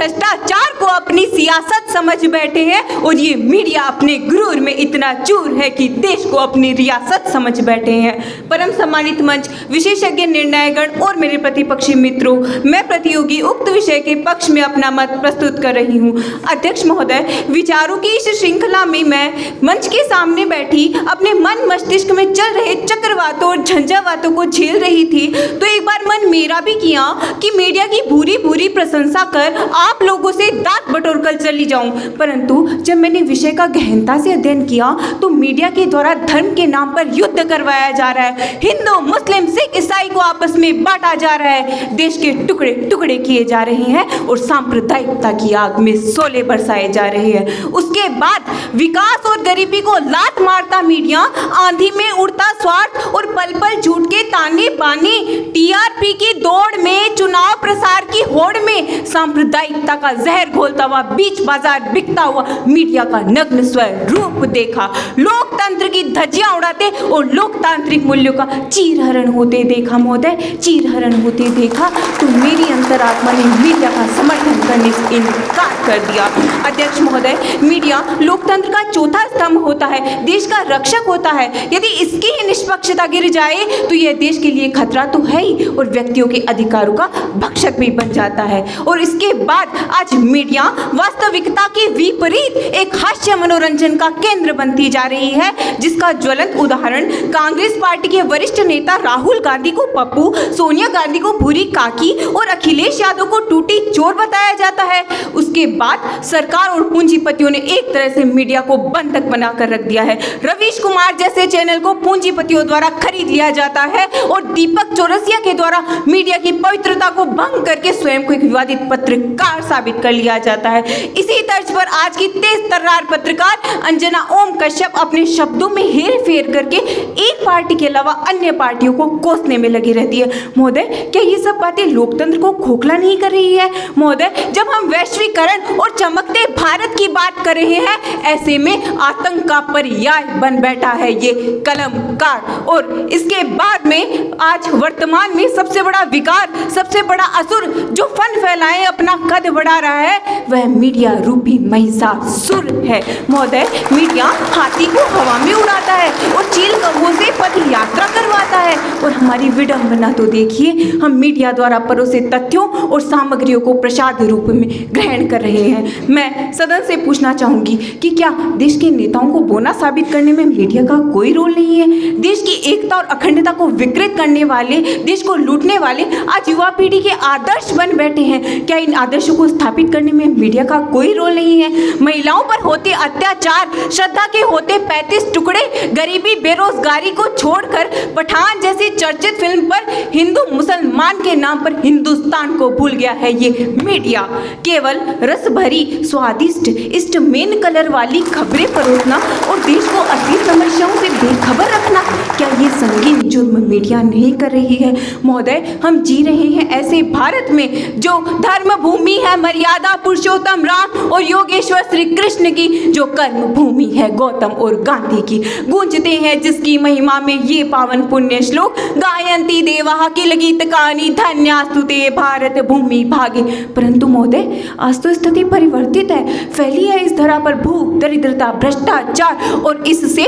भ्रष्टाचार को अपनी सियासत समझ बैठे हैं और ये मीडिया अपने गुरूर में इतना चूर है कि देश को अपनी रियासत समझ बैठे हैं। परम सम्मानित मंच, विशेषज्ञ निर्णयगण और मेरे प्रतिपक्षी मित्रों, मैं प्रतियोगी उक्त विषय के पक्ष में अपना मत प्रस्तुत कर रही हूँ। अध्यक्ष महोदय, विचारों की इस श्रृंखला में मैं मंच के सामने बैठी अपने मन मस्तिष्क में चल रहे चक्रवातों और झंझावातों को झेल रही थी तो एक बार मन मेरा भी किया कि मीडिया की बुरी बुरी प्रशंसा कर आप लोगों से दांत बटोर कर चली जाऊं, परंतु जब मैंने विषय का गहनता से अध्ययन किया तो मीडिया के द्वारा धर्म के नाम पर युद्ध करवाया जा रहा है, हिंदू मुस्लिम सिख ईसाई को आपस में बांटा जा रहा है, देश के टुकड़े टुकड़े किए जा रहे हैं और सांप्रदायिकता की आग में शोले बरसाए जा रहे हैं। उसके बाद विकास और गरीबी को लात मारता मीडिया, आंधी में उड़ता स्वार्थ और पल पल झूठ के ताने बाने, टीआरपी की दौड़ में, चुनाव प्रसार की होड़ में सांप्रदायिकता का जहर घोलता हुआ बीच बाजार बिकता हुआ मीडिया का नग्न स्वरूप देखा, लोकतंत्र की धज्जियां उड़ाते और लोकतांत्रिक मूल्यों का चीरहरण होते देखा। महोदय, चीरहरण होते देखा तो मेरी अंतरात्मा ने मीडिया का समर्थन करने से इनकार कर दिया। अध्यक्ष महोदय, मीडिया लोकतंत्र का चौथा स्तंभ होता है, देश का रक्षक होता है। यदि इसकी ही निष्पक्षता गिर जाए तो यह देश के लिए खतरा तो है ही और व्यक्तियों के अधिकारों का भक्षक भी बन जाता है। और इसके बाद आज मीडिया वास्तविकता के विपरीत एक हास्य मनोरंजन का केंद्र बनती जा रही है, जिसका ज्वलंत उदाहरण कांग्रेस पार्टी के वरिष्ठ नेता राहुल गांधी को पप्पू, सोनिया गांधी को भूरी काकी और अखिलेश यादव को टूटी चोर बताया जाता है। उसके बाद सरकार और पूंजीपतियों ने एक तरह से मीडिया को बंधक बनाकर रख दिया है। रवीश कुमार जैसे चैनल को पूंजीपतियों द्वारा खरीद लिया जाता है और दीपक चौरसिया के द्वारा मीडिया की पवित्रता को भंग करके स्वयं को एक विवादित पत्रकार साबित कर लिया जाता है। इसी तर्ज पर आज की तेज तर्रार पत्रकार अंजना ओम कश्यप अपने शब्दों में हेर फेर करके एक पार्टी के अलावा अन्य पार्टियों को कोसने में लगी रहती है। महोदय, क्या ये सब बातें लोकतंत्र को खोखला नहीं कर रही है? महोदय, जब हम वैश्वीकरण और चमकते भारत की बात कर रहे हैं, ऐसे में आतंक का पर्याय बन बैठा है ये कलमकार। और इसके बाद में आज वर्तमान में सबसे बड़ा विकार, सबसे बड़ा असुर जो फन फैलाए अपना कद बढ़ा रहा है, वह मीडिया रूपी महिषासुर है। महोदय, मीडिया हाथी को हवा में उड़ाता है और चील कौवों से पद यात्रा करवाता है और हमारी विडंबना तो देखिए, हम मीडिया द्वारा परोसे तथ्यों और सामग्रियों को प्रसाद रूप में ग्रहण कर रहे हैं। मैं सदन से पूछना चाहूंगी कि क्या देश के नेताओं को बोना साबित करने में मीडिया का कोई रोल नहीं है? देश की एकता और अखंडता को विकृत करने वाले, देश को लूटने वाले आज युवा पीढ़ी के आदर्श बन बैठे हैं। क्या इन आदर्शों को स्थापित करने में मीडिया का कोई रोल नहीं है? महिलाओं पर होते अत्याचार, श्रद्धा के होते 35 टुकड़े, गरीबी बेरोजगारी को छोड़कर पठान जैसी चर्चित फिल्म पर हिंदू मुसलमान के नाम पर हिंदुस्तान को भूल गया है ये मीडिया। केवल रस भरी स्वादिष्ट इष्ट मेन कलर वाली खबरें परोसना और देश को असली समस्याओं से बेखबर रखना, क्या ये संगीन जुर्म मीडिया नहीं कर रही है? महोदय, हम जी रहे हैं ऐसे भारत में जो धर्म भूमि है मर्यादा पुरुषोत्तम राम और योगेश्वर श्री कृष्ण की, जो कर्म भूमि है गौतम और गांधी की। गूंजते हैं जिसकी महिमा में ये पावन पुण्य श्लोक, गायंती देवा की गीत कहानी धन्यास्तुते भारत भूमि भागे। परंतु महोदय, आज तो स्थिति परिवर्तित है, फैली है इस धरा पर भूख, दरिद्रता, भ्रष्टाचार और इससे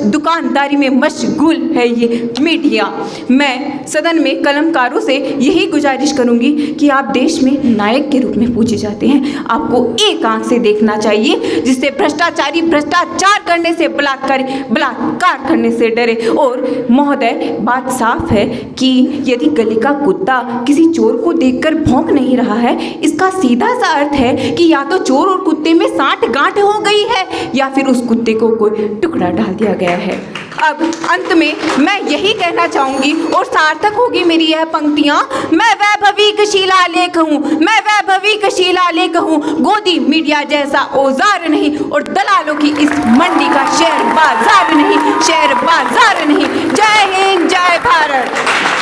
दुकानदारी में मशगूल है ये मीडिया। मैं सदन में कलमकारों से यही गुजारिश करूंगी कि आप देश में नायक के रूप में पूजे जाते हैं, आपको एक आंख से देखना चाहिए, जिससे भ्रष्टाचारी भ्रष्टाचार करने से, बलात्कार करने से डरे। और महोदय, बात साफ है कि यदि गली का कुत्ता किसी चोर को देखकर भौंक नहीं रहा है, इसका सीधा सा अर्थ है कि या तो चोर और कुत्ते में साठ गांठ हो गई है या फिर उस कुत्ते को कोई टुकड़ा डाल दिया गया है। अब अंत में मैं यही कहना चाहूंगी और सार्थक होगी मेरी यह पंक्तियां, मैं वैभवी शिलालेख हूँ, मैं वैभवी शिलालेख हूँ, गोदी मीडिया जैसा औजार नहीं और दलालों की इस मंडी का शेयर बाजार नहीं, शेयर बाजार नहीं। जय हिंद, जय भारत।